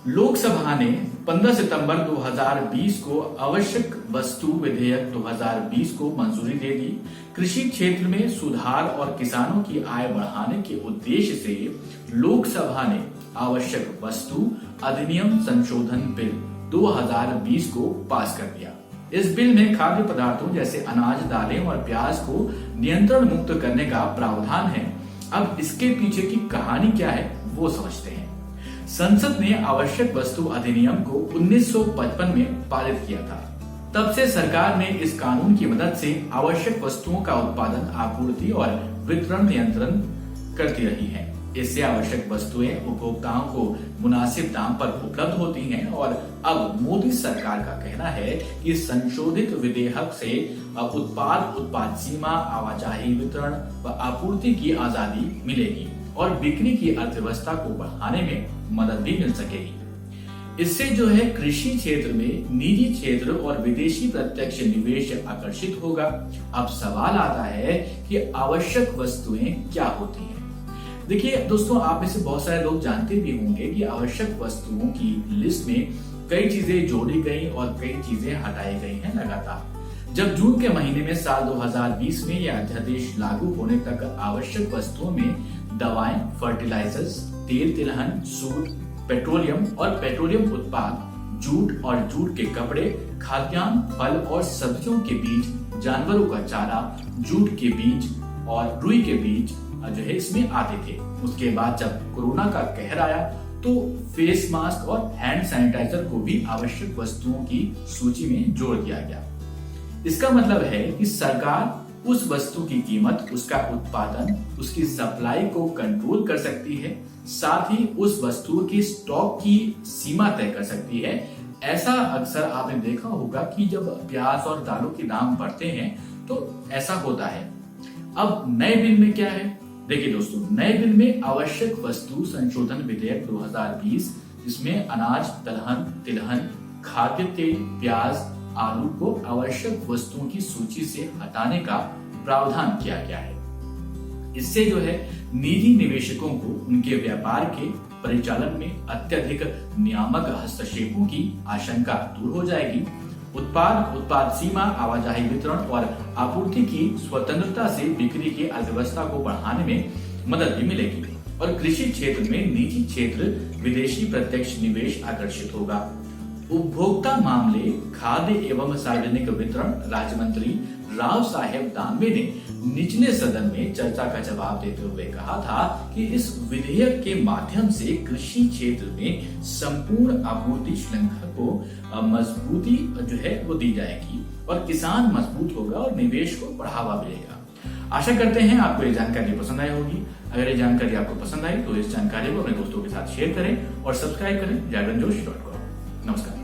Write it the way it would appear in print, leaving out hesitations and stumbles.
लोकसभा ने 15 सितंबर 2020 को आवश्यक वस्तु विधेयक 2020 को मंजूरी दे दी। कृषि क्षेत्र में सुधार और किसानों की आय बढ़ाने के उद्देश्य से लोकसभा ने आवश्यक वस्तु अधिनियम संशोधन बिल 2020 को पास कर दिया। इस बिल में खाद्य पदार्थों जैसे अनाज, दालें और प्याज को नियंत्रण मुक्त करने का प्रावधान है। अब इसके पीछे की कहानी क्या है वो समझते हैं। संसद ने आवश्यक वस्तु अधिनियम को 1955 में पारित किया था। तब से सरकार ने इस कानून की मदद से आवश्यक वस्तुओं का उत्पादन, आपूर्ति और वितरण नियंत्रण करती रही है। इससे आवश्यक वस्तुएं उपभोक्ताओं को मुनासिब दाम पर उपलब्ध होती हैं और अब मोदी सरकार का कहना है कि संशोधित विधेयक से उत्पाद सीमा, आवाजाही, वितरण व आपूर्ति की आजादी मिलेगी और बिक्री की अर्थव्यवस्था को बढ़ाने में मदद भी मिल सकेगी। इससे जो है कृषि क्षेत्र में निजी क्षेत्र और विदेशी प्रत्यक्ष निवेश आकर्षित होगा। अब सवाल आता है कि आवश्यक वस्तुएं क्या होती हैं। देखिए दोस्तों, आप में से बहुत सारे लोग जानते भी होंगे कि आवश्यक वस्तुओं की लिस्ट में कई चीजें जोड़ी गई और कई चीजें हटाई गई हैं लगातार। जब जून के महीने में साल 2020 में यह अध्यादेश लागू होने तक आवश्यक वस्तुओं में दवाएं, फर्टिलाइजर्स, तेल तिलहन, सूत, पेट्रोलियम और पेट्रोलियम उत्पाद, जूट और जूट के कपड़े, खाद्यान्न, फल और सब्जियों के बीज, जानवरों का चारा, जूट के बीज और रुई के बीज जो है इसमें आते थे। उसके बाद जब कोरोना का कहर आया तो फेस मास्क और हैंड सैनिटाइजर को भी आवश्यक वस्तुओं की सूची में जोड़ दिया गया। इसका मतलब है कि सरकार उस वस्तु की कीमत, उसका उत्पादन, उसकी सप्लाई को कंट्रोल कर सकती है, साथ ही उस वस्तु की स्टॉक की सीमा तय कर सकती है। ऐसा अक्सर आपने देखा होगा कि जब प्याज और दालों के दाम बढ़ते हैं तो ऐसा होता है। अब नए बिल में क्या है? देखिए दोस्तों, नए बिल में आवश्यक वस्तु संशोधन विधेयक 2020, इसमें अनाज, दलहन, तिलहन, खाद्य तेल, प्याज, आलू को आवश्यक वस्तुओं की सूची से हटाने का प्रावधान किया गया है। इससे जो है निजी निवेशकों को उनके व्यापार के परिचालन में अत्यधिक नियामक हस्तक्षेपों की आशंका दूर हो जाएगी। उत्पाद सीमा, आवाजाही, वितरण और आपूर्ति की स्वतंत्रता से बिक्री की अर्थव्यवस्था को बढ़ाने में मदद भी मिलेगी और कृषि क्षेत्र में निजी क्षेत्र, विदेशी प्रत्यक्ष निवेश आकर्षित होगा। उपभोक्ता मामले, खाद्य एवं सार्वजनिक वितरण राज्य मंत्री राव साहेब दानवे ने निचले सदन में चर्चा का जवाब देते हुए कहा था कि इस विधेयक के माध्यम से कृषि क्षेत्र में संपूर्ण आपूर्ति श्रृंखला को मजबूती जो है वो दी जाएगी और किसान मजबूत होगा और निवेश को बढ़ावा मिलेगा। आशा करते हैं आपको ये जानकारी पसंद आई होगी। अगर ये जानकारी आपको पसंद आई तो इस जानकारी को अपने दोस्तों के साथ शेयर करें और सब्सक्राइब करें जागरणजोश.com। नमस्कार।